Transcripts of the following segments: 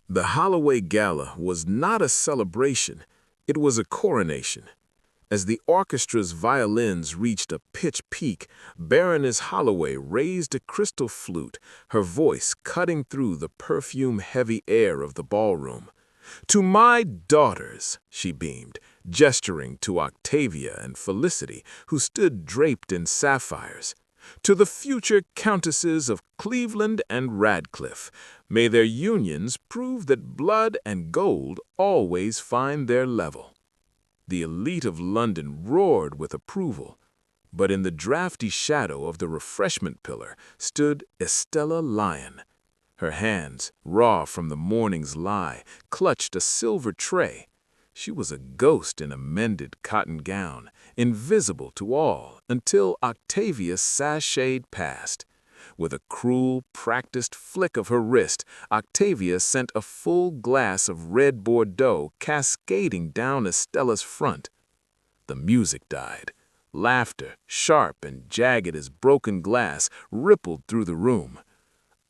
The Holloway Gala was not a celebration, it was a coronation. As the orchestra's violins reached a pitch peak, Baroness Holloway raised a crystal flute, her voice cutting through the perfume-heavy air of the ballroom. "To my daughters," she beamed, gesturing to Octavia and Felicity, who stood draped in sapphires. "To the future countesses of Cleveland and Radcliffe, may their unions prove that blood and gold always find their level." The elite of London roared with approval, but in the drafty shadow of the refreshment pillar stood Estella Lyon. Her hands, raw from the morning's lie, clutched a silver tray. She was a ghost in a mended cotton gown, invisible to all until Octavia sashayed past. With a cruel, practiced flick of her wrist, Octavia sent a full glass of red Bordeaux cascading down Estella's front. The music died. Laughter, sharp and jagged as broken glass, rippled through the room.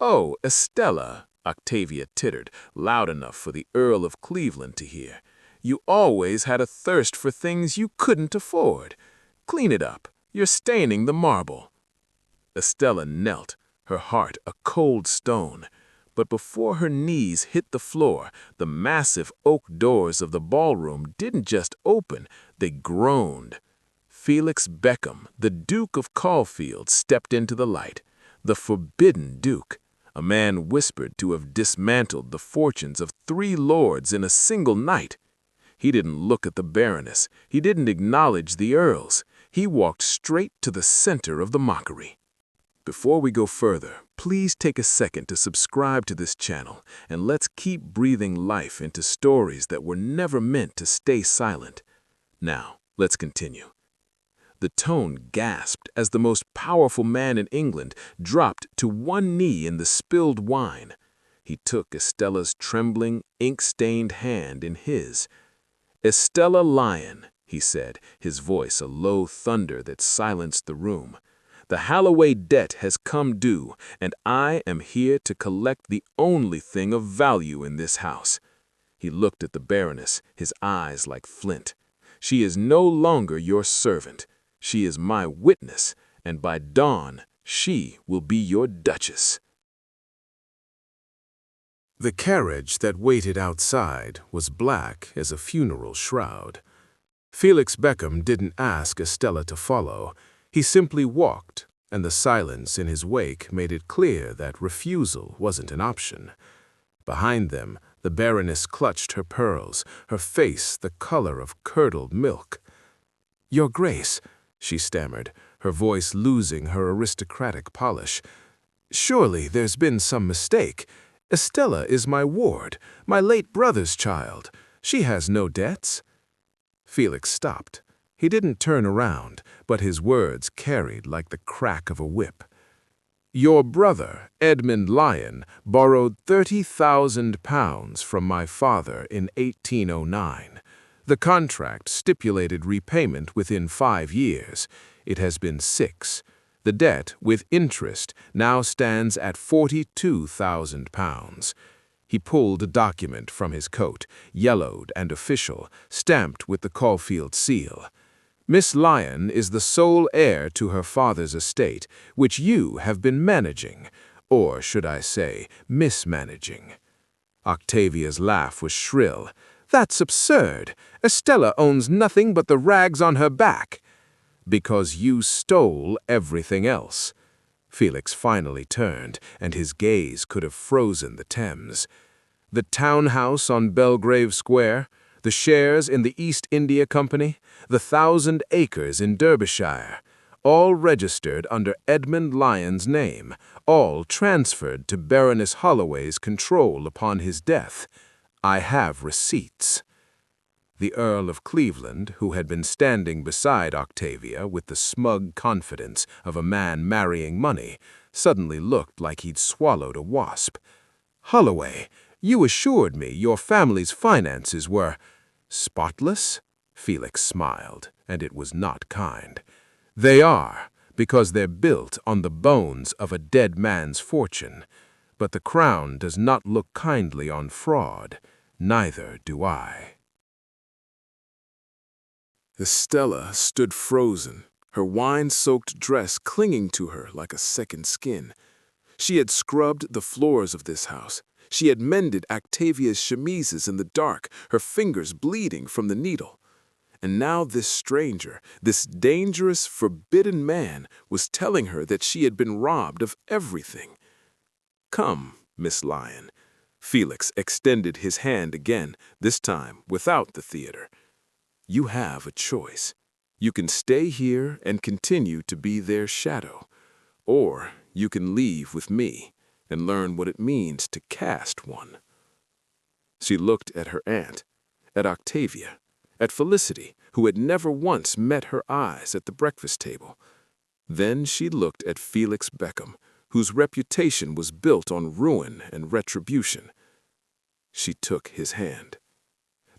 "Oh, Estella," Octavia tittered, loud enough for the Earl of Cleveland to hear, "you always had a thirst for things you couldn't afford. Clean it up. You're staining the marble." Estella knelt, her heart a cold stone. But before her knees hit the floor, the massive oak doors of the ballroom didn't just open, they groaned. Felix Beckham, the Duke of Caulfield, stepped into the light. The forbidden Duke, a man whispered to have dismantled the fortunes of 3 lords in a single night. He didn't look at the Baroness, he didn't acknowledge the Earls. He walked straight to the center of the mockery. Before we go further, please take a second to subscribe to this channel, and let's keep breathing life into stories that were never meant to stay silent. Now, let's continue. The tone gasped as the most powerful man in England dropped to one knee in the spilled wine. He took Estella's trembling, ink-stained hand in his. "Estella Lyon," he said, his voice a low thunder that silenced the room. "The Holloway debt has come due, and I am here to collect the only thing of value in this house." He looked at the Baroness, his eyes like flint. "She is no longer your servant. She is my witness, and by dawn, she will be your Duchess." The carriage that waited outside was black as a funeral shroud. Felix Beckham didn't ask Estella to follow. He simply walked, and the silence in his wake made it clear that refusal wasn't an option. Behind them, the Baroness clutched her pearls, her face the color of curdled milk. "Your Grace," she stammered, her voice losing her aristocratic polish, "surely there's been some mistake. Estella is my ward, my late brother's child. She has no debts." Felix stopped. He didn't turn around, but his words carried like the crack of a whip. "Your brother, Edmund Lyon, borrowed £30,000 from my father in 1809. The contract stipulated repayment within 5 years. It has been 6. The debt, with interest, now stands at £42,000. He pulled a document from his coat, yellowed and official, stamped with the Caulfield seal. "Miss Lyon is the sole heir to her father's estate, which you have been managing, or should I say, mismanaging." Octavia's laugh was shrill. "That's absurd. Estella owns nothing but the rags on her back." "Because you stole everything else." Felix finally turned, and his gaze could have frozen the Thames. "The townhouse on Belgrave Square, the shares in the East India Company, the 1,000 acres in Derbyshire, all registered under Edmund Lyon's name, all transferred to Baroness Holloway's control upon his death. I have receipts." The Earl of Cleveland, who had been standing beside Octavia with the smug confidence of a man marrying money, suddenly looked like he'd swallowed a wasp. "Holloway, you assured me your family's finances were—" "Spotless?" Felix smiled, and it was not kind. "They are, because they're built on the bones of a dead man's fortune. But the crown does not look kindly on fraud, neither do I." Estella stood frozen, her wine-soaked dress clinging to her like a second skin. She had scrubbed the floors of this house. She had mended Octavia's chemises in the dark, her fingers bleeding from the needle. And now this stranger, this dangerous, forbidden man, was telling her that she had been robbed of everything. "Come, Miss Lyon." Felix extended his hand again, this time without the theater. "You have a choice. You can stay here and continue to be their shadow, or you can leave with me and learn what it means to cast one." She looked at her aunt, at Octavia, at Felicity, who had never once met her eyes at the breakfast table. Then she looked at Felix Beckham, whose reputation was built on ruin and retribution. She took his hand.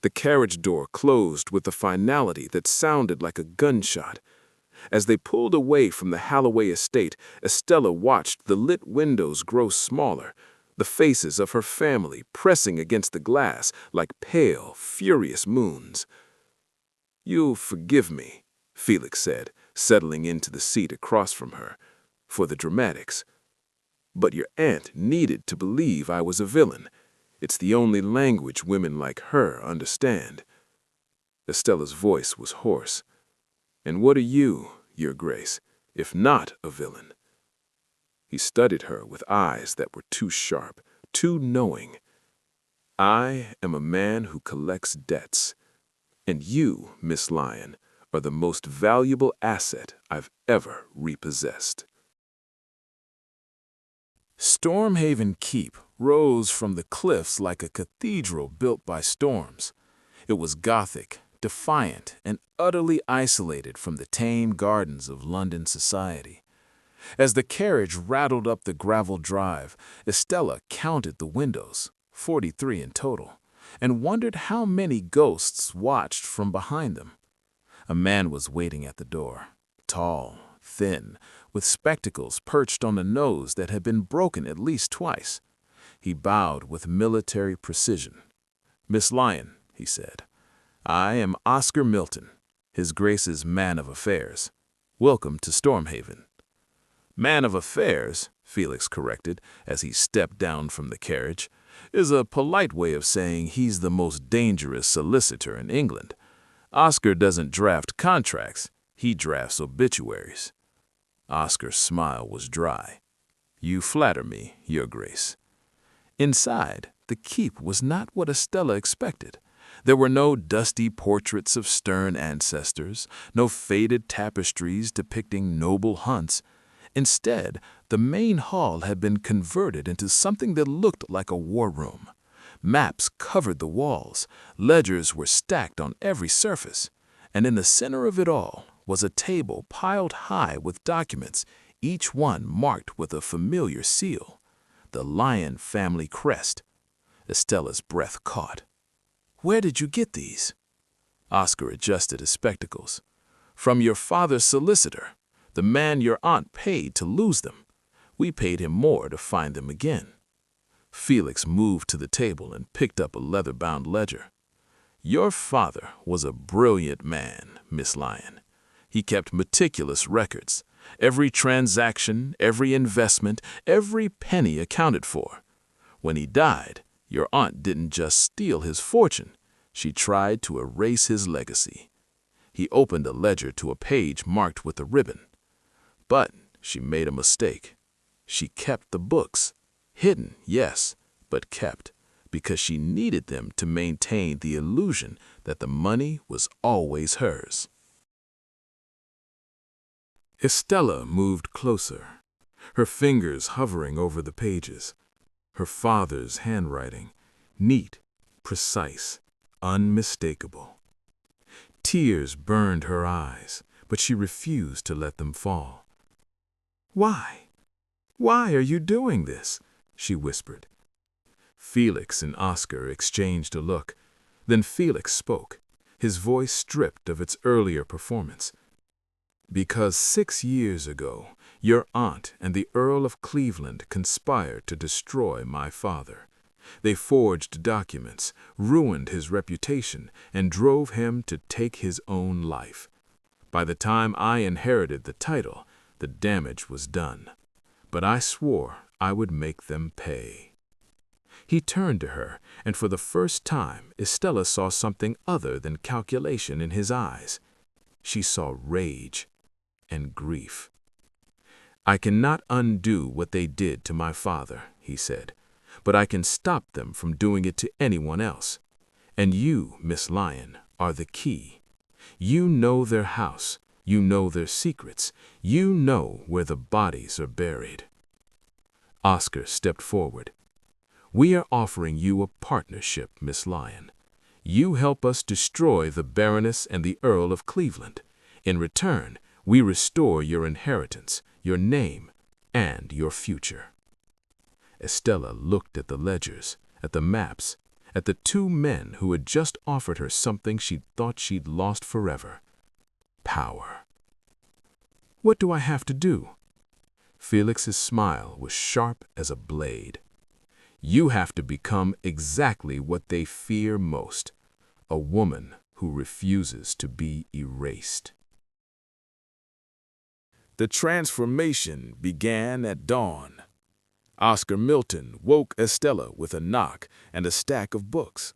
The carriage door closed with a finality that sounded like a gunshot. As they pulled away from the Holloway estate, Estella watched the lit windows grow smaller, the faces of her family pressing against the glass like pale, furious moons. "You'll forgive me," Felix said, settling into the seat across from her, "for the dramatics. But your aunt needed to believe I was a villain. It's the only language women like her understand." Estella's voice was hoarse. "And what are you, Your Grace, if not a villain?" He studied her with eyes that were too sharp, too knowing. "I am a man who collects debts, and you, Miss Lyon, are the most valuable asset I've ever repossessed." Stormhaven Keep rose from the cliffs like a cathedral built by storms. It was Gothic, defiant, and utterly isolated from the tame gardens of London society. As the carriage rattled up the gravel drive, Estella counted the windows, 43 in total, and wondered how many ghosts watched from behind them. A man was waiting at the door, tall, thin, with spectacles perched on a nose that had been broken at least twice. He bowed with military precision. "Miss Lyon," he said, "I am Oscar Milton, His Grace's man of affairs. Welcome to Stormhaven." "Man of affairs," Felix corrected as he stepped down from the carriage, "is a polite way of saying he's the most dangerous solicitor in England. Oscar doesn't draft contracts, he drafts obituaries." Oscar's smile was dry. "You flatter me, Your Grace." Inside, the keep was not what Estella expected. There were no dusty portraits of stern ancestors, no faded tapestries depicting noble hunts. Instead, the main hall had been converted into something that looked like a war room. Maps covered the walls, ledgers were stacked on every surface, and in the center of it all was a table piled high with documents, each one marked with a familiar seal, the Lyon family crest. Estella's breath caught. "Where did you get these?" Oscar adjusted his spectacles. "From your father's solicitor, the man your aunt paid to lose them. We paid him more to find them again." Felix moved to the table and picked up a leather-bound ledger. "Your father was a brilliant man, Miss Lyon. He kept meticulous records. Every transaction, every investment, every penny accounted for. When he died, your aunt didn't just steal his fortune, she tried to erase his legacy." He opened a ledger to a page marked with a ribbon. "But she made a mistake. She kept the books. Hidden, yes, but kept, because she needed them to maintain the illusion that the money was always hers." Estella moved closer, her fingers hovering over the pages. Her father's handwriting, neat, precise, unmistakable. Tears burned her eyes, but she refused to let them fall. "Why? Why are you doing this?" she whispered. Felix and Oscar exchanged a look. Then Felix spoke, his voice stripped of its earlier performance. "Because 6 years ago, Your aunt and the Earl of Cleveland conspired to destroy my father. They forged documents, ruined his reputation, and drove him to take his own life. By the time I inherited the title, the damage was done. But I swore I would make them pay." He turned to her, and for the first time, Estella saw something other than calculation in his eyes. She saw rage and grief. "I cannot undo what they did to my father," he said, "but I can stop them from doing it to anyone else. And you, Miss Lyon, are the key. You know their house, you know their secrets, you know where the bodies are buried." Oscar stepped forward. "We are offering you a partnership, Miss Lyon. You help us destroy the Baroness and the Earl of Cleveland. In return, we restore your inheritance, your name, and your future." Estella looked at the ledgers, at the maps, at the two men who had just offered her something she'd thought she'd lost forever. Power. "What do I have to do?" Felix's smile was sharp as a blade. "You have to become exactly what they fear most, a woman who refuses to be erased." The transformation began at dawn. Oscar Milton woke Estella with a knock and a stack of books.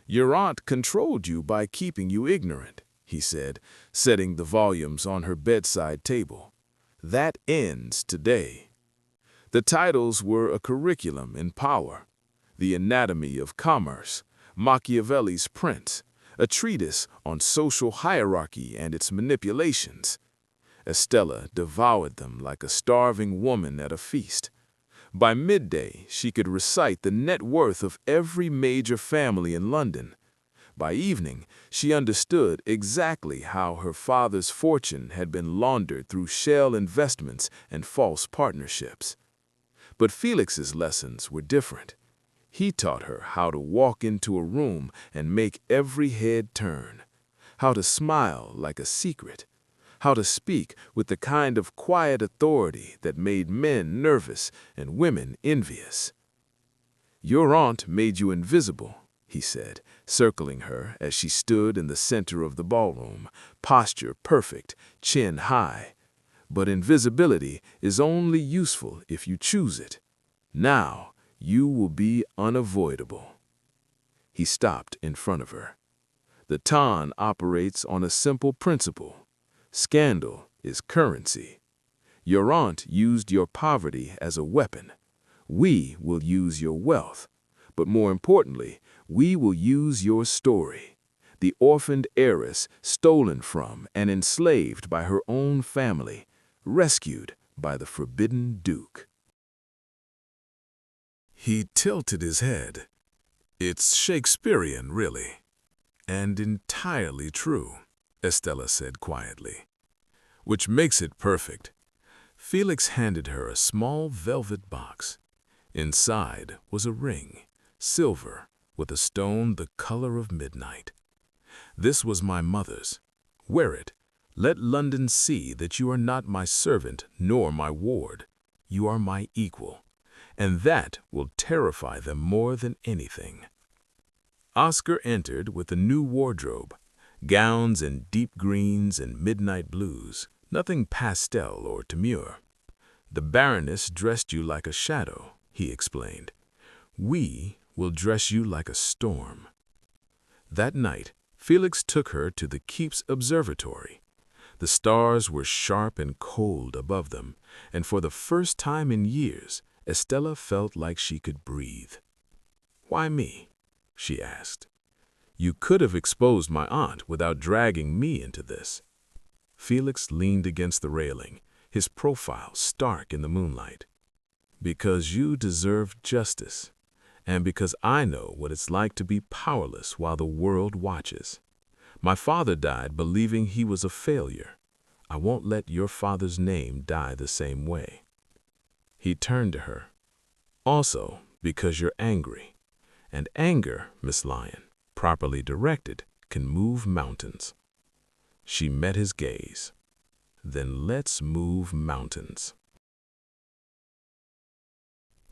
"Your aunt controlled you by keeping you ignorant," he said, setting the volumes on her bedside table. "That ends today." The titles were a curriculum in power: The Anatomy of Commerce, Machiavelli's Prince, a treatise on social hierarchy and its manipulations. Estella devoured them like a starving woman at a feast. By midday, she could recite the net worth of every major family in London. By evening, she understood exactly how her father's fortune had been laundered through shell investments and false partnerships. But Felix's lessons were different. He taught her how to walk into a room and make every head turn, how to smile like a secret, how to speak with the kind of quiet authority that made men nervous and women envious. "Your aunt made you invisible," he said, circling her as she stood in the center of the ballroom, posture perfect, chin high. "But invisibility is only useful if you choose it. Now you will be unavoidable." He stopped in front of her. "The Ton operates on a simple principle. Scandal is currency. Your aunt used your poverty as a weapon. We will use your wealth. But more importantly, we will use your story. The orphaned heiress stolen from and enslaved by her own family, rescued by the forbidden duke." He tilted his head. "It's Shakespearean, really. And entirely true," Estella said quietly. "Which makes it perfect." Felix handed her a small velvet box. Inside was a ring, silver, with a stone the color of midnight. "This was my mother's. Wear it. Let London see that you are not my servant nor my ward. You are my equal. And that will terrify them more than anything." Oscar entered with a new wardrobe, gowns in deep greens and midnight blues, nothing pastel or demure. "The Baroness dressed you like a shadow," he explained. "We will dress you like a storm." That night, Felix took her to the keep's observatory. The stars were sharp and cold above them, and for the first time in years, Estella felt like she could breathe. "Why me?" she asked. "You could have exposed my aunt without dragging me into this." Felix leaned against the railing, his profile stark in the moonlight. "Because you deserve justice, and because I know what it's like to be powerless while the world watches. My father died believing he was a failure. I won't let your father's name die the same way." He turned to her. "Also because you're angry. And anger, Miss Lyon, properly directed, can move mountains." She met his gaze. then let's move mountains.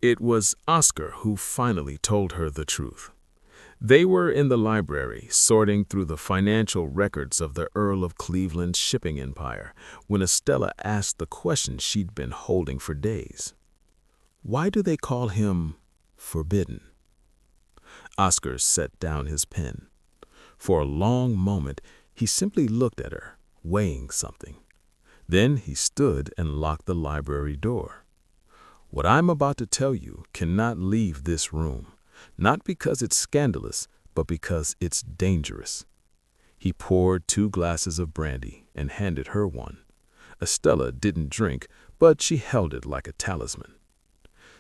It was Oscar who finally told her the truth. They were in the library, sorting through the financial records of the Earl of Cleveland's shipping empire, when Estella asked the question she'd been holding for days. Why do they call him forbidden? Oscar set down his pen. For a long moment, he simply looked at her, weighing something. Then he stood and locked the library door. What I'm about to tell you cannot leave this room, not because it's scandalous, but because it's dangerous. He poured 2 glasses of brandy and handed her one. Estella didn't drink, but she held it like a talisman.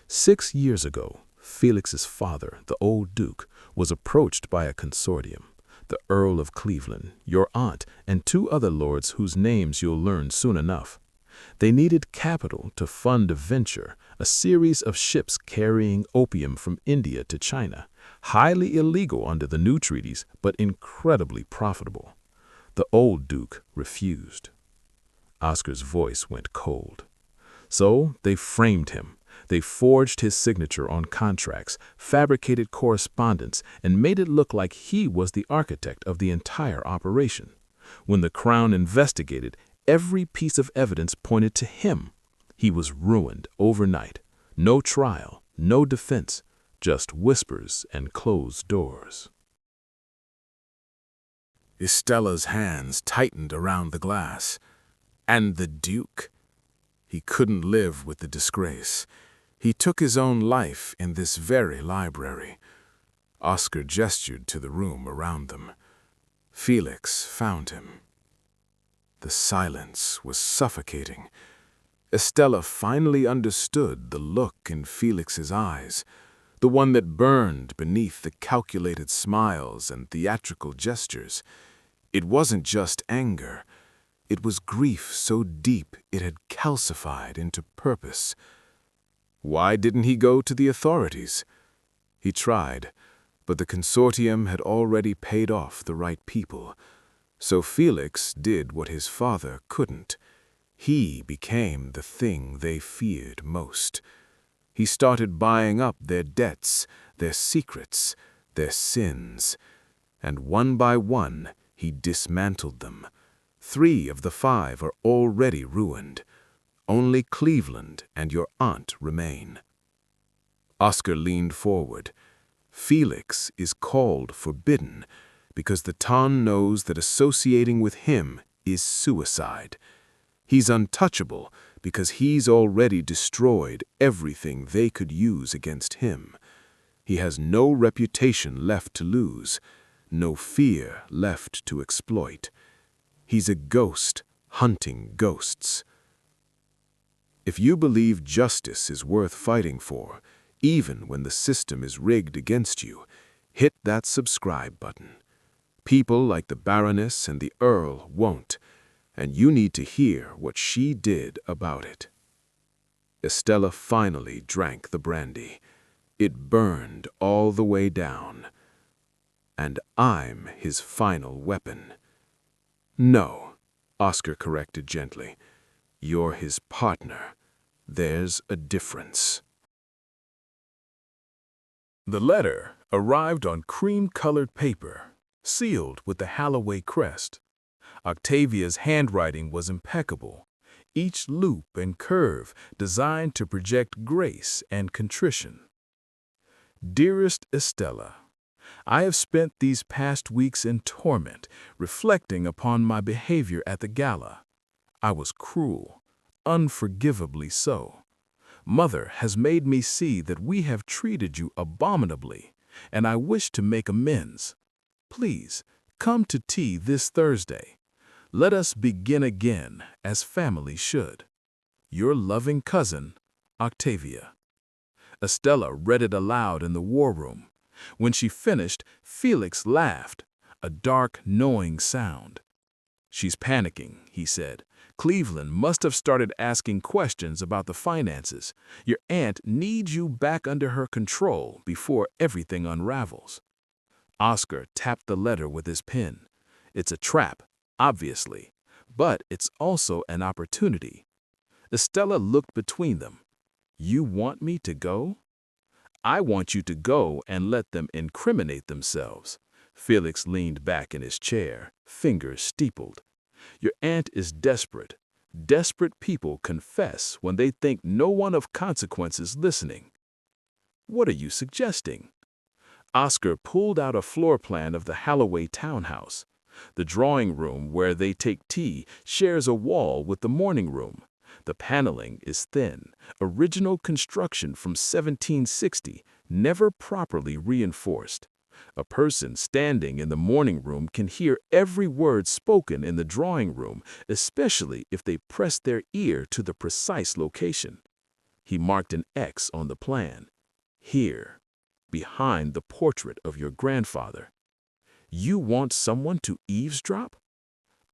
6 years ago, Felix's father, the old Duke, was approached by a consortium. The Earl of Cleveland, your aunt, and 2 other lords whose names you'll learn soon enough. They needed capital to fund a venture, a series of ships carrying opium from India to China, highly illegal under the new treaties, but incredibly profitable. The old Duke refused. Oscar's voice went cold. So they framed him. They forged his signature on contracts, fabricated correspondence, and made it look like he was the architect of the entire operation. When the Crown investigated, every piece of evidence pointed to him. He was ruined overnight. No trial, no defense, just whispers and closed doors. Estella's hands tightened around the glass. And the Duke? He couldn't live with the disgrace. He took his own life in this very library. Oscar gestured to the room around them. Felix found him. The silence was suffocating. Estella finally understood the look in Felix's eyes, the one that burned beneath the calculated smiles and theatrical gestures. It wasn't just anger. It was grief so deep it had calcified into purpose. Why didn't he go to the authorities? He tried, but the consortium had already paid off the right people. So Felix did what his father couldn't. He became the thing they feared most. He started buying up their debts, their secrets, their sins. And one by one, he dismantled them. 3 of the 5 are already ruined. Only Cleveland and your aunt remain. Oscar leaned forward. Felix is called forbidden because the Ton knows that associating with him is suicide. He's untouchable because he's already destroyed everything they could use against him. He has no reputation left to lose, no fear left to exploit. He's a ghost hunting ghosts. If you believe justice is worth fighting for, even when the system is rigged against you, hit that subscribe button. People like the Baroness and the Earl won't, and you need to hear what she did about it. Estella finally drank the brandy. It burned all the way down. And I'm his final weapon. No, Oscar corrected gently. You're his partner. There's a difference. The letter arrived on cream-colored paper, sealed with the Holloway crest. Octavia's handwriting was impeccable, each loop and curve designed to project grace and contrition. Dearest Estella, I have spent these past weeks in torment, reflecting upon my behavior at the gala. I was cruel, unforgivably so. Mother has made me see that we have treated you abominably, and I wish to make amends. Please, come to tea this Thursday. Let us begin again, as family should. Your loving cousin, Octavia. Estella read it aloud in the war room. When she finished, Felix laughed, a dark, knowing sound. She's panicking, he said. Cleveland must have started asking questions about the finances. Your aunt needs you back under her control before everything unravels. Oscar tapped the letter with his pen. It's a trap, obviously, But it's also an opportunity. Estella looked between them. You want me to go? I want you to go and let them incriminate themselves. Felix leaned back in his chair, fingers steepled. Your aunt is desperate. Desperate people confess when they think no one of consequence is listening. What are you suggesting? Oscar pulled out a floor plan of the Holloway townhouse. The drawing room where they take tea shares a wall with the morning room. The paneling is thin, original construction from 1760, never properly reinforced. A person standing in the morning room can hear every word spoken in the drawing room, especially if they press their ear to the precise location. He marked an X on the plan. Here, behind the portrait of your grandfather. You want someone to eavesdrop?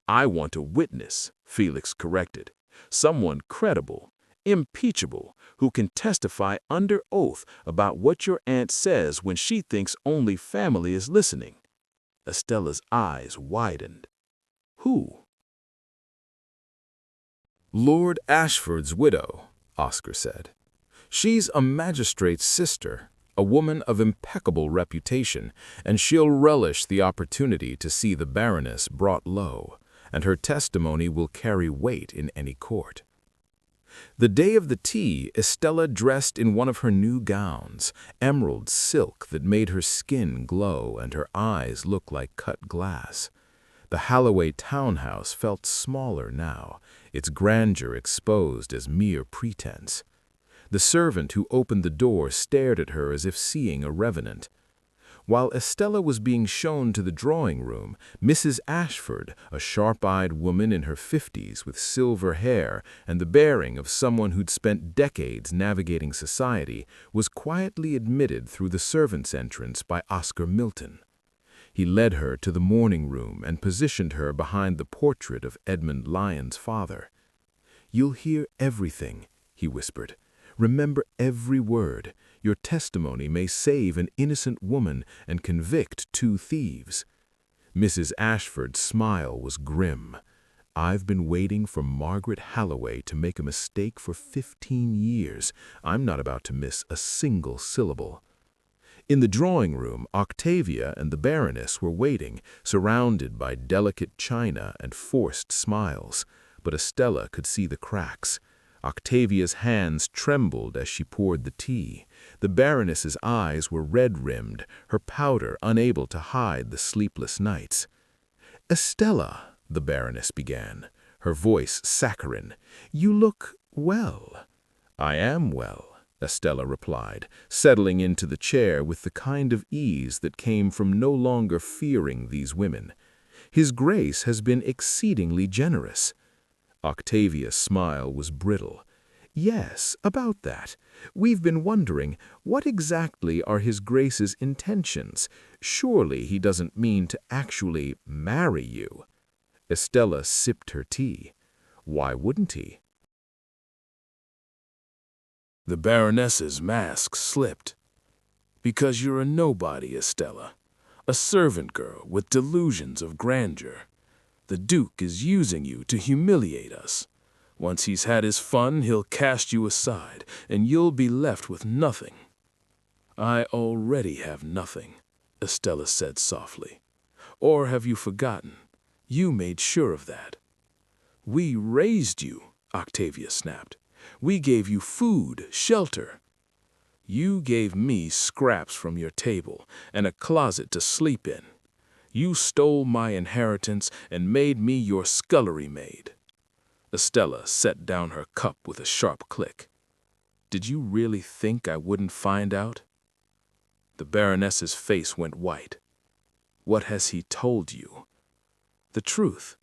I want a witness, Felix corrected. Someone credible, impeachable, who can testify under oath about what your aunt says when she thinks only family is listening. Estella's eyes widened. Who? Lord Ashford's widow, Oscar said. She's a magistrate's sister, a woman of impeccable reputation, and she'll relish the opportunity to see the Baroness brought low, and her testimony will carry weight in any court. The day of the tea, Estella dressed in one of her new gowns, emerald silk that made her skin glow and her eyes look like cut glass. The Holloway townhouse felt smaller now, its grandeur exposed as mere pretense. The servant who opened the door stared at her as if seeing a revenant. While Estella was being shown to the drawing room, Mrs. Ashford, a sharp-eyed woman in her 50s with silver hair and the bearing of someone who'd spent decades navigating society, was quietly admitted through the servants' entrance by Oscar Milton. He led her to the morning room and positioned her behind the portrait of Edmund Lyon's father. "You'll hear everything," he whispered. "Remember every word. Your testimony may save an innocent woman and convict 2 thieves." Mrs. Ashford's smile was grim. "I've been waiting for Margaret Holloway to make a mistake for 15 years. I'm not about to miss a single syllable." In the drawing room, Octavia and the Baroness were waiting, surrounded by delicate china and forced smiles, but Estella could see the cracks. Octavia's hands trembled as she poured the tea. The Baroness's eyes were red-rimmed, her powder unable to hide the sleepless nights. "Estella," the Baroness began, her voice saccharine, "you look well." "I am well," Estella replied, settling into the chair with the kind of ease that came from no longer fearing these women. "His Grace has been exceedingly generous." Octavia's smile was brittle. "Yes, about that. We've been wondering, what exactly are His Grace's intentions? Surely he doesn't mean to actually marry you." Estella sipped her tea. "Why wouldn't he?" The Baroness's mask slipped. "Because you're a nobody, Estella. A servant girl with delusions of grandeur. The Duke is using you to humiliate us. Once he's had his fun, he'll cast you aside, and you'll be left with nothing." "I already have nothing," Estella said softly. "Or have you forgotten? You made sure of that." "We raised you," Octavia snapped. "We gave you food, shelter. You gave me scraps from your table and a closet to sleep in. You stole my inheritance and made me your scullery maid." Estella set down her cup with a sharp click. "Did you really think I wouldn't find out?" The Baroness's face went white. "What has he told you?" "The truth.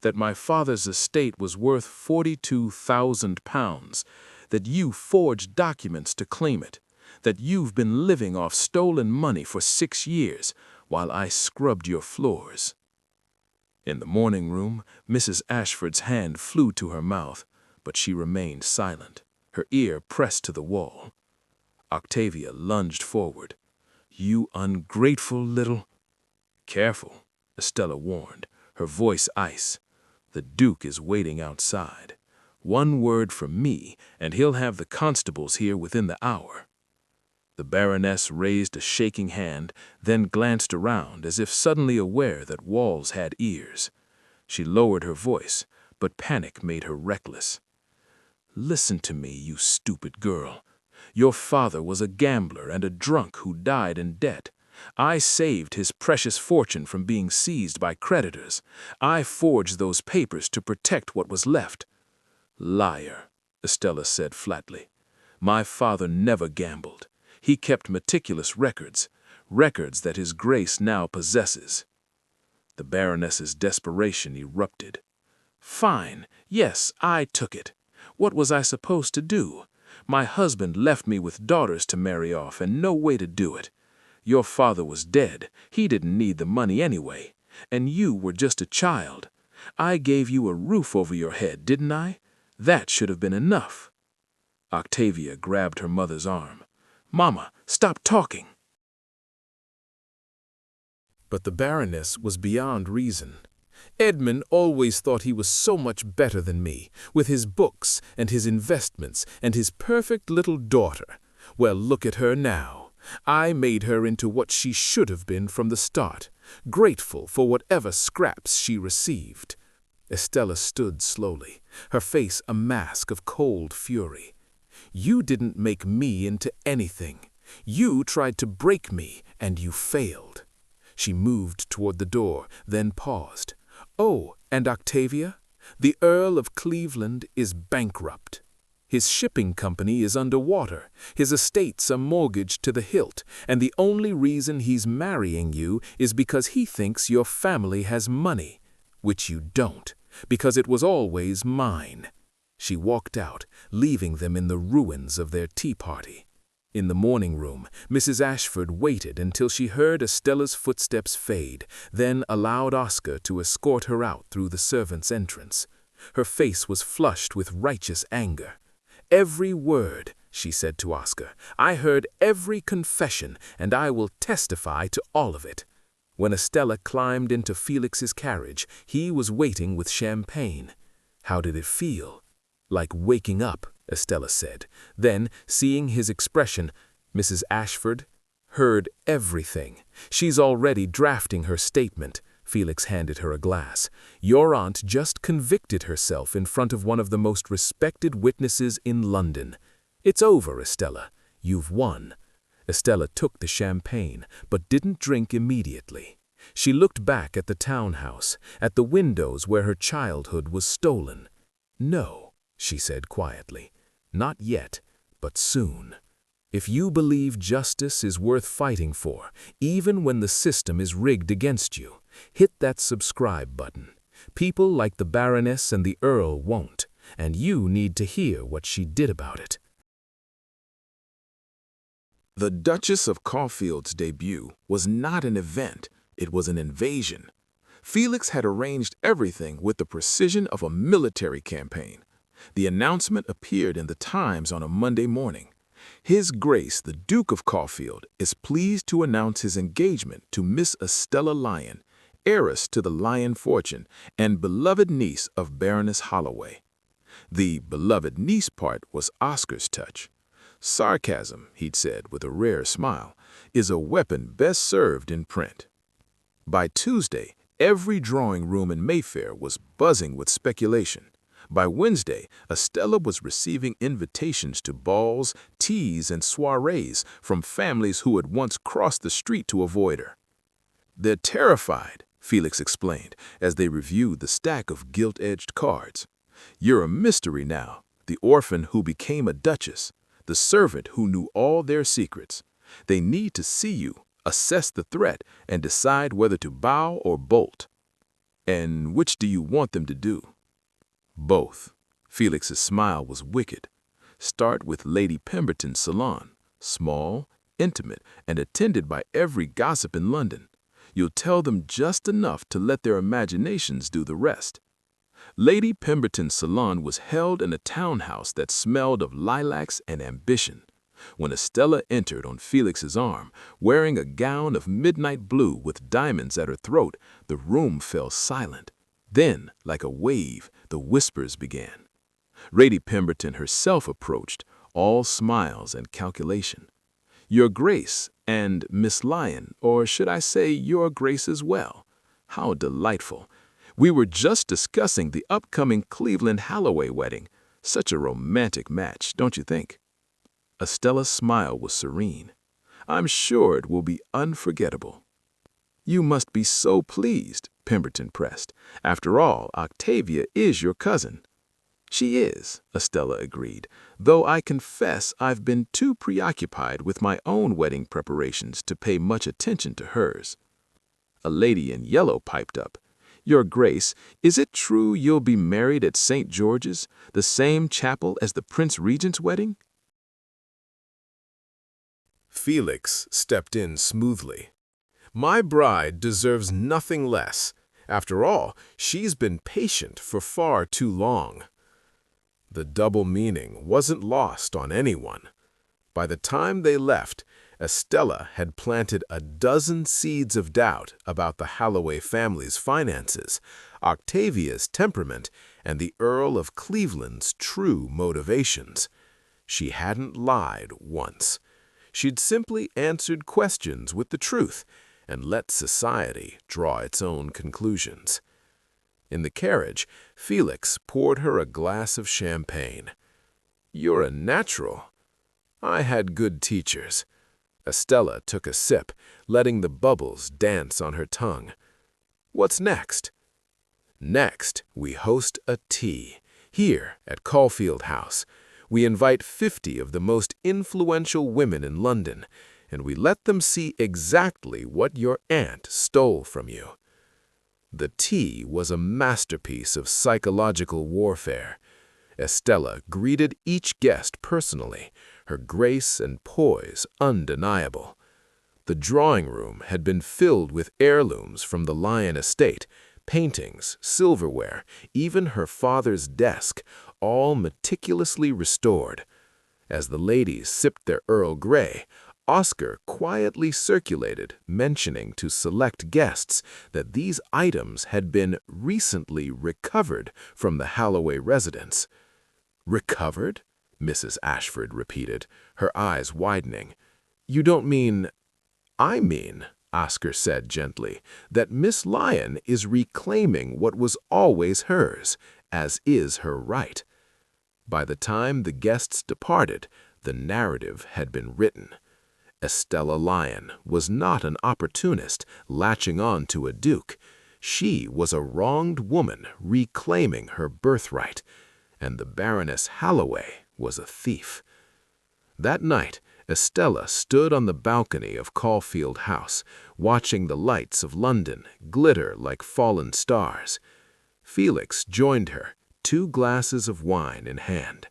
That my father's estate was worth £42,000, that you forged documents to claim it, that you've been living off stolen money for 6 years, while I scrubbed your floors." In the morning room, Mrs. Ashford's hand flew to her mouth, but she remained silent, her ear pressed to the wall. Octavia lunged forward. "You ungrateful little—" "Careful," Estella warned, her voice ice. The Duke is waiting outside. One word from me, and he'll have the constables here within the hour." The Baroness raised a shaking hand, then glanced around as if suddenly aware that walls had ears. She lowered her voice, but panic made her reckless. "Listen to me, you stupid girl. Your father was a gambler and a drunk who died in debt. I saved his precious fortune from being seized by creditors. I forged those papers to protect what was left." "Liar," Estella said flatly. "My father never gambled. He kept meticulous records that His Grace now possesses." The Baroness's desperation erupted. "Fine, yes, I took it. What was I supposed to do? My husband left me with daughters to marry off and no way to do it. Your father was dead. He didn't need the money anyway. And you were just a child. I gave you a roof over your head, didn't I? That should have been enough." Octavia grabbed her mother's arm. "Mama, stop talking." But the Baroness was beyond reason. "Edmund always thought he was so much better than me, with his books and his investments and his perfect little daughter. Well, look at her now. I made her into what she should have been from the start, grateful for whatever scraps she received." Estella stood slowly, her face a mask of cold fury. "You didn't make me into anything. You tried to break me, and you failed." She moved toward the door, then paused. "Oh, and Octavia, the Earl of Cleveland is bankrupt. His shipping company is underwater, his estates are mortgaged to the hilt, and the only reason he's marrying you is because he thinks your family has money, which you don't, because it was always mine." She walked out, leaving them in the ruins of their tea party. In the morning room, Mrs. Ashford waited until she heard Estella's footsteps fade, then allowed Oscar to escort her out through the servants' entrance. Her face was flushed with righteous anger. "Every word," she said to Oscar. "I heard every confession, and I will testify to all of it." When Estella climbed into Felix's carriage, he was waiting with champagne. "How did it feel?" "Like waking up," Estella said. Then, seeing his expression, "Mrs. Ashford heard everything. She's already drafting her statement." Felix handed her a glass. "Your aunt just convicted herself in front of one of the most respected witnesses in London. It's over, Estella. You've won." Estella took the champagne, but didn't drink immediately. She looked back at the townhouse, at the windows where her childhood was stolen. "No," she said quietly. "Not yet, but soon. If you believe justice is worth fighting for, even when the system is rigged against you, hit that subscribe button. People like the Baroness and the Earl won't, and you need to hear what she did about it." The Duchess of Caulfield's debut was not an event, it was an invasion. Felix had arranged everything with the precision of a military campaign. The announcement appeared in the Times on a Monday morning. "His Grace, the Duke of Caulfield, is pleased to announce his engagement to Miss Estella Lyon, heiress to the Lyon fortune and beloved niece of Baroness Holloway." The beloved niece part was Oscar's touch. Sarcasm, he'd said with a rare smile, is a weapon best served in print. By Tuesday, every drawing room in Mayfair was buzzing with speculation. By Wednesday, Estella was receiving invitations to balls, teas, and soirees from families who had once crossed the street to avoid her. "They're terrified," Felix explained as they reviewed the stack of gilt-edged cards. "You're a mystery now, the orphan who became a duchess, the servant who knew all their secrets. They need to see you, assess the threat, and decide whether to bow or bolt." "And which do you want them to do?" "Both." Felix's smile was wicked. "Start with Lady Pemberton's salon, small, intimate, and attended by every gossip in London. You'll tell them just enough to let their imaginations do the rest." Lady Pemberton's salon was held in a townhouse that smelled of lilacs and ambition. When Estella entered on Felix's arm, wearing a gown of midnight blue with diamonds at her throat, the room fell silent. Then, like a wave, the whispers began. Lady Pemberton herself approached, all smiles and calculation. Your Grace and Miss Lyon, or should I say Your Grace as well? How delightful. We were just discussing the upcoming Cleveland Holloway wedding. Such a romantic match, don't you think? Estella's smile was serene. I'm sure it will be unforgettable. You must be so pleased, Pemberton pressed. After all, Octavia is your cousin. She is, Estella agreed, though I confess I've been too preoccupied with my own wedding preparations to pay much attention to hers. A lady in yellow piped up. Your Grace, is it true you'll be married at St. George's, the same chapel as the Prince Regent's wedding? Felix stepped in smoothly. My bride deserves nothing less. After all, she's been patient for far too long. The double meaning wasn't lost on anyone. By the time they left, Estella had planted a dozen seeds of doubt about the Holloway family's finances, Octavia's temperament, and the Earl of Cleveland's true motivations. She hadn't lied once. She'd simply answered questions with the truth and let society draw its own conclusions. In the carriage, Felix poured her a glass of champagne. You're a natural. I had good teachers. Estella took a sip, letting the bubbles dance on her tongue. What's next? Next, we host a tea, here at Caulfield House. We invite 50 of the most influential women in London, and we let them see exactly what your aunt stole from you. The tea was a masterpiece of psychological warfare. Estella greeted each guest personally, her grace and poise undeniable. The drawing room had been filled with heirlooms from the Lyon estate, paintings, silverware, even her father's desk, all meticulously restored. As the ladies sipped their Earl Grey, Oscar quietly circulated, mentioning to select guests that these items had been recently recovered from the Holloway residence. Recovered? Mrs. Ashford repeated, her eyes widening. You don't mean— I mean, Oscar said gently, that Miss Lyon is reclaiming what was always hers, as is her right. By the time the guests departed, the narrative had been written. Estella Lyon was not an opportunist latching on to a duke. She was a wronged woman reclaiming her birthright, and the Baroness Holloway was a thief. That night, Estella stood on the balcony of Caulfield House, watching the lights of London glitter like fallen stars. Felix joined her, 2 glasses of wine in hand.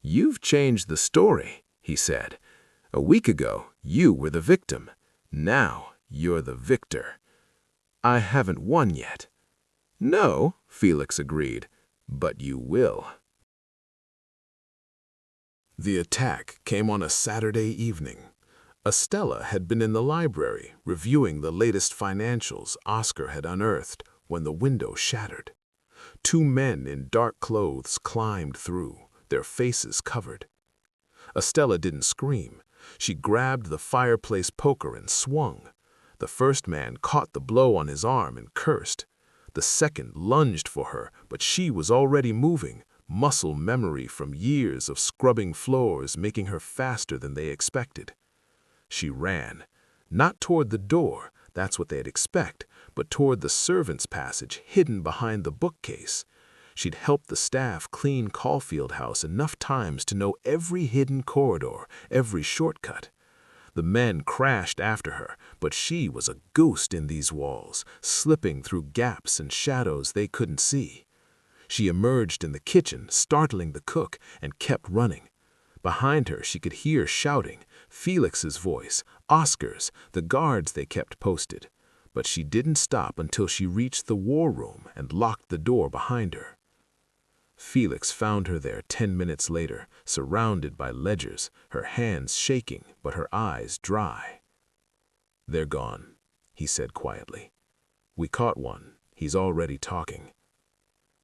You've changed the story, he said. A week ago, you were the victim. Now, you're the victor. I haven't won yet. No, Felix agreed, but you will. The attack came on a Saturday evening. Estella had been in the library reviewing the latest financials Oscar had unearthed when the window shattered. 2 men in dark clothes climbed through, their faces covered. Estella didn't scream. She grabbed the fireplace poker and swung. The first man caught the blow on his arm and cursed. The second lunged for her, but she was already moving, muscle memory from years of scrubbing floors making her faster than they expected. She ran, not toward the door, that's what they'd expect, but toward the servants' passage hidden behind the bookcase. She'd helped the staff clean Caulfield House enough times to know every hidden corridor, every shortcut. The men crashed after her, but she was a ghost in these walls, slipping through gaps and shadows they couldn't see. She emerged in the kitchen, startling the cook, and kept running. Behind her she could hear shouting, Felix's voice, Oscar's, the guards they kept posted. But she didn't stop until she reached the war room and locked the door behind her. Felix found her there 10 minutes later, surrounded by ledgers, her hands shaking but her eyes dry. "They're gone," he said quietly. "We caught one. He's already talking.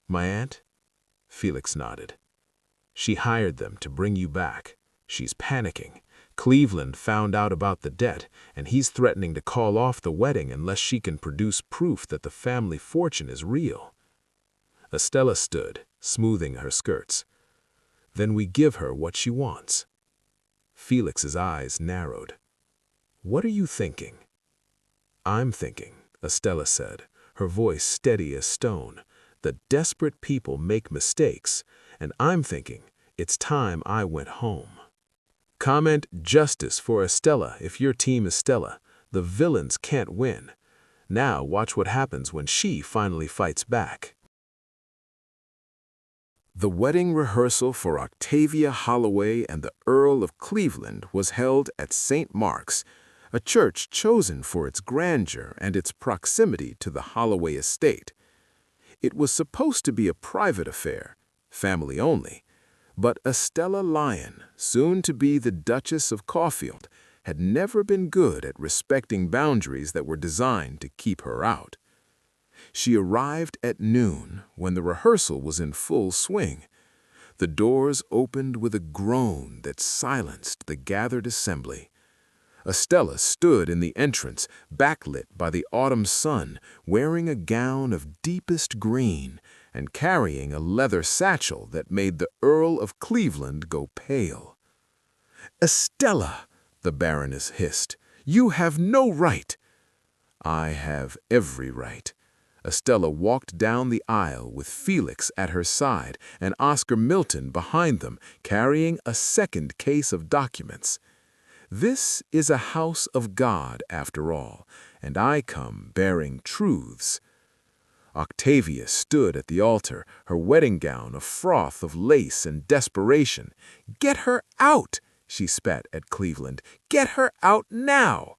My aunt? Felix nodded. She hired them to bring you back. She's panicking. Cleveland found out about the debt, and he's threatening to call off the wedding unless she can produce proof that the family fortune is real. Estella stood, smoothing her skirts. Then we give her what she wants. Felix's eyes narrowed. What are you thinking? I'm thinking, Estella said, her voice steady as stone, that desperate people make mistakes, and I'm thinking it's time I went home. Comment justice for Estella if your team is Stella. The villains can't win. Now watch what happens when she finally fights back. The wedding rehearsal for Octavia Holloway and the Earl of Cleveland was held at St. Mark's, a church chosen for its grandeur and its proximity to the Holloway estate. It was supposed to be a private affair, family only, but Estella Lyon, soon to be the Duchess of Caulfield, had never been good at respecting boundaries that were designed to keep her out. She arrived at noon when the rehearsal was in full swing. The doors opened with a groan that silenced the gathered assembly. Estella stood in the entrance, backlit by the autumn sun, wearing a gown of deepest green and carrying a leather satchel that made the Earl of Cleveland go pale. "Estella," the Baroness hissed, "you have no right." "I have every right." Estella walked down the aisle with Felix at her side and Oscar Milton behind them, carrying a second case of documents. "This is a house of God, after all, and I come bearing truths." Octavia stood at the altar, her wedding gown a froth of lace and desperation. "Get her out!" she spat at Cleveland. "Get her out now!"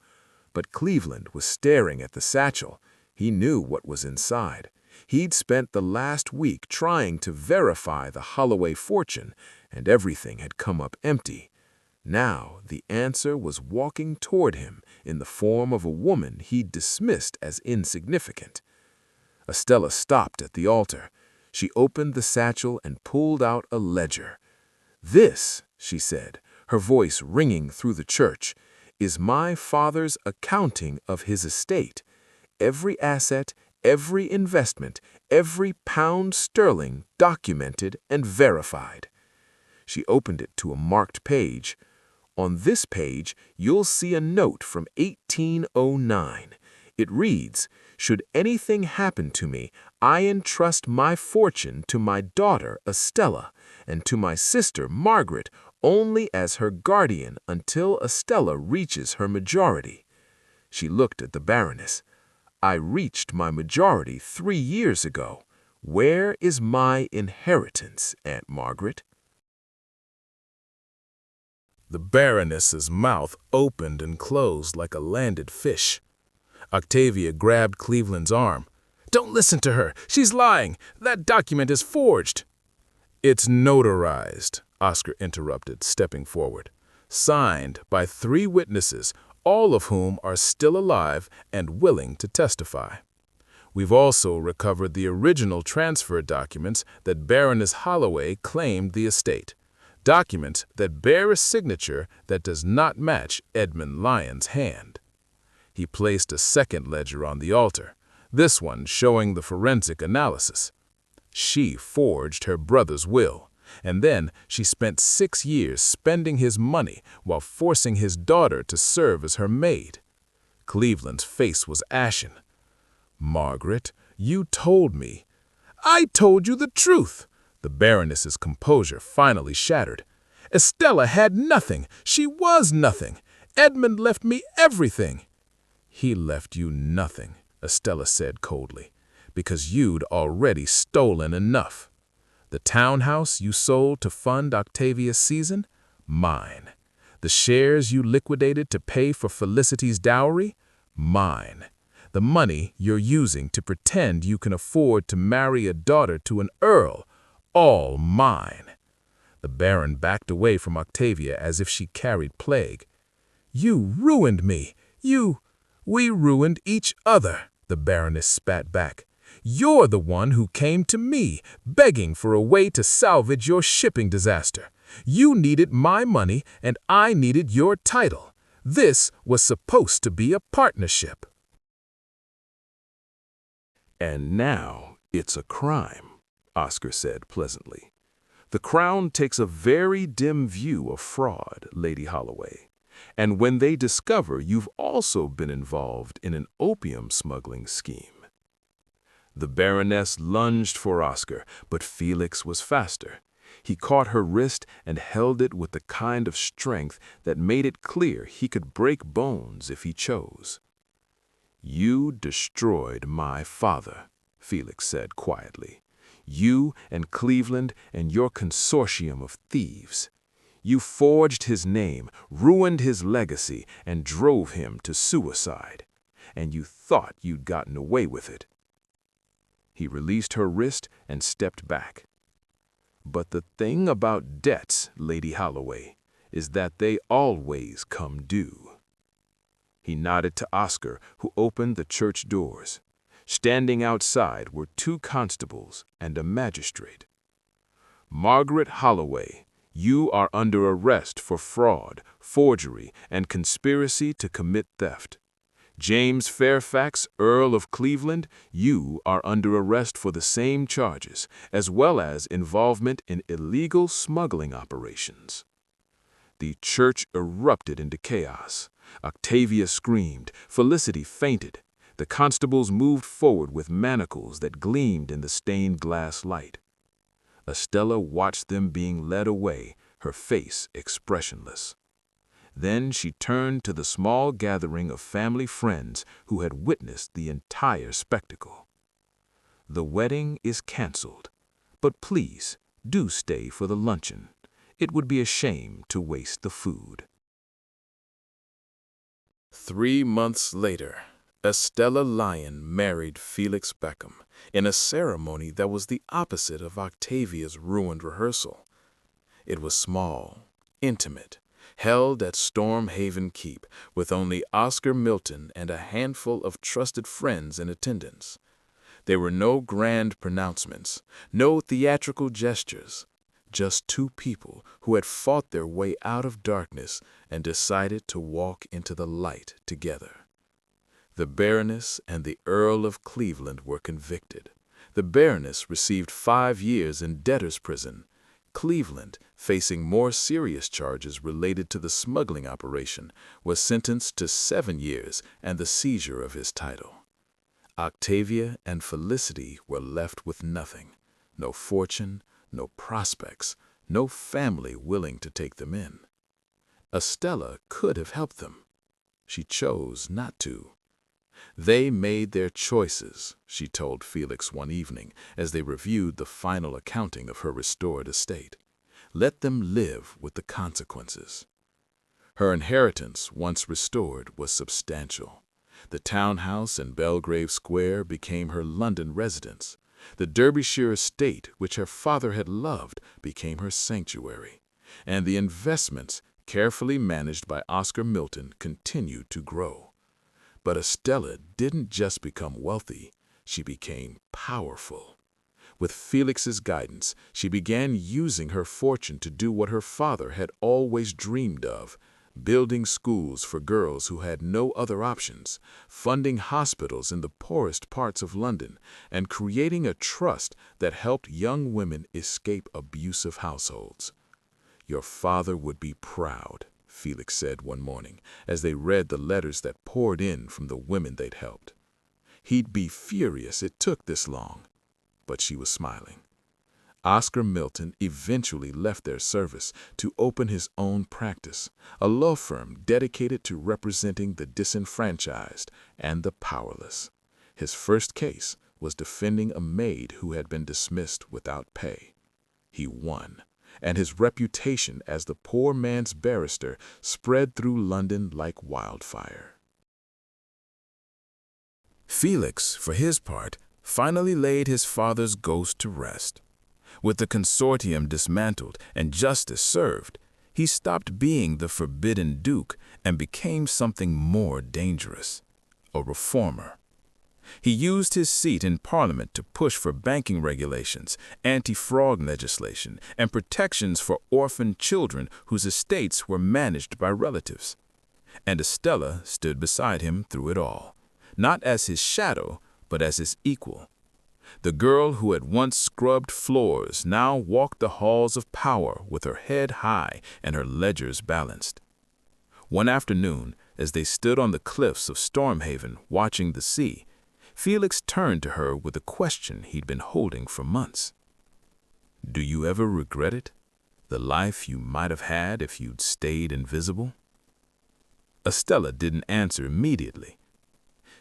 But Cleveland was staring at the satchel. He knew what was inside. He'd spent the last week trying to verify the Holloway fortune, and everything had come up empty. Now the answer was walking toward him in the form of a woman he'd dismissed as insignificant. Estella stopped at the altar. She opened the satchel and pulled out a ledger. "This," she said, her voice ringing through the church, "is my father's accounting of his estate. Every asset, every investment, every pound sterling documented and verified." She opened it to a marked page. "On this page, you'll see a note from 1809. It reads, 'Should anything happen to me, I entrust my fortune to my daughter Estella and to my sister Margaret only as her guardian until Estella reaches her majority.'" She looked at the Baroness. "I reached my majority 3 years ago. Where is my inheritance, Aunt Margaret?" The Baroness's mouth opened and closed like a landed fish. Octavia grabbed Cleveland's arm. "Don't listen to her. She's lying. That document is forged." "It's notarized," Oscar interrupted, stepping forward. "Signed by 3 witnesses, all of whom are still alive and willing to testify. We've also recovered the original transfer documents that Baroness Holloway claimed the estate. Documents that bear a signature that does not match Edmund Lyon's hand." He placed a second ledger on the altar, this one showing the forensic analysis. She forged her brother's will, and then she spent 6 years spending his money while forcing his daughter to serve as her maid. Cleveland's face was ashen. "Margaret, you told me." "I told you the truth." The Baroness's composure finally shattered. "Estella had nothing. She was nothing. Edmund left me everything." "He left you nothing," Estella said coldly, "because you'd already stolen enough. The townhouse you sold to fund Octavia's season? Mine. The shares you liquidated to pay for Felicity's dowry? Mine. The money you're using to pretend you can afford to marry a daughter to an earl? All mine." The Baron backed away from Octavia as if she carried plague. "You ruined me. We ruined each other," the Baroness spat back. You're the one who came to me, begging for a way to salvage your shipping disaster. You needed my money, and I needed your title. This was supposed to be a partnership." "And now it's a crime," Oscar said pleasantly. "The Crown takes a very dim view of fraud, Lady Holloway. And when they discover you've also been involved in an opium smuggling scheme." The Baroness lunged for Oscar, but Felix was faster. He caught her wrist and held it with the kind of strength that made it clear he could break bones if he chose. "You destroyed my father," Felix said quietly. "You and Cleveland and your consortium of thieves. You forged his name, ruined his legacy, and drove him to suicide. And you thought you'd gotten away with it." He released her wrist and stepped back. "But the thing about debts, Lady Holloway, is that they always come due." He nodded to Oscar, who opened the church doors. Standing outside were 2 constables and a magistrate. "Margaret Holloway, you are under arrest for fraud, forgery, and conspiracy to commit theft. James Fairfax, Earl of Cleveland, you are under arrest for the same charges, as well as involvement in illegal smuggling operations." The church erupted into chaos. Octavia screamed, Felicity fainted. The constables moved forward with manacles that gleamed in the stained glass light. Estella watched them being led away, her face expressionless. Then she turned to the small gathering of family friends who had witnessed the entire spectacle. "The wedding is canceled, but please do stay for the luncheon. It would be a shame to waste the food." 3 months later, Estella Lyon married Felix Beckham in a ceremony that was the opposite of Octavia's ruined rehearsal. It was small, intimate, held at Stormhaven Keep with only Oscar Milton and a handful of trusted friends in attendance. There were no grand pronouncements, no theatrical gestures, just 2 people who had fought their way out of darkness and decided to walk into the light together. The Baroness and the Earl of Cleveland were convicted. The Baroness received 5 years in debtor's prison. Cleveland, facing more serious charges related to the smuggling operation, was sentenced to 7 years and the seizure of his title. Octavia and Felicity were left with nothing, no fortune, no prospects, no family willing to take them in. Estella could have helped them. She chose not to. "They made their choices," she told Felix one evening as they reviewed the final accounting of her restored estate. "Let them live with the consequences." Her inheritance, once restored, was substantial. The townhouse in Belgrave Square became her London residence. The Derbyshire estate, which her father had loved, became her sanctuary. And the investments, carefully managed by Oscar Milton, continued to grow. But Estella didn't just become wealthy, she became powerful. With Felix's guidance, she began using her fortune to do what her father had always dreamed of, building schools for girls who had no other options, funding hospitals in the poorest parts of London, and creating a trust that helped young women escape abusive households. "Your father would be proud," Felix said one morning, as they read the letters that poured in from the women they'd helped. "He'd be furious it took this long." But she was smiling. Oscar Milton eventually left their service to open his own practice, a law firm dedicated to representing the disenfranchised and the powerless. His first case was defending a maid who had been dismissed without pay. He won, and his reputation as the poor man's barrister spread through London like wildfire. Felix, for his part, finally laid his father's ghost to rest. With the consortium dismantled and justice served, he stopped being the forbidden duke and became something more dangerous, a reformer. He used his seat in Parliament to push for banking regulations, anti-fraud legislation, and protections for orphaned children whose estates were managed by relatives. And Estella stood beside him through it all, not as his shadow, but as his equal. The girl who had once scrubbed floors now walked the halls of power with her head high and her ledgers balanced. One afternoon, as they stood on the cliffs of Stormhaven watching the sea, Felix turned to her with a question he'd been holding for months. "Do you ever regret it? The life you might have had if you'd stayed invisible?" Estella didn't answer immediately.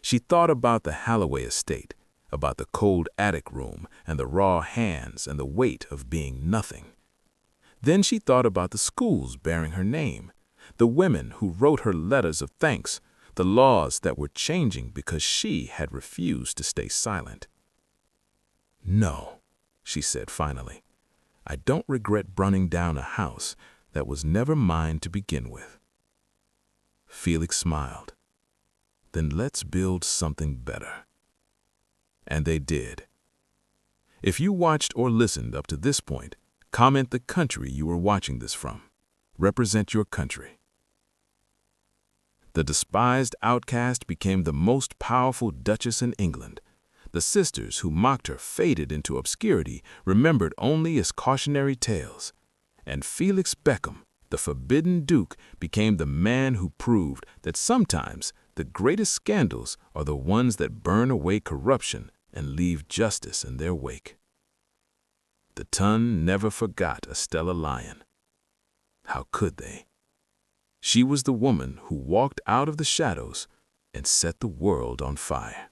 She thought about the Holloway estate, about the cold attic room and the raw hands and the weight of being nothing. Then she thought about the schools bearing her name, the women who wrote her letters of thanks, the laws that were changing because she had refused to stay silent. "No," she said finally, "I don't regret burning down a house that was never mine to begin with." Felix smiled. "Then let's build something better." And they did. If you watched or listened up to this point, comment the country you were watching this from. Represent your country. The despised outcast became the most powerful Duchess in England. The sisters who mocked her faded into obscurity, remembered only as cautionary tales. And Felix Beckham, the forbidden Duke, became the man who proved that sometimes the greatest scandals are the ones that burn away corruption and leave justice in their wake. The Ton never forgot Estella Lyon. How could they? She was the woman who walked out of the shadows and set the world on fire.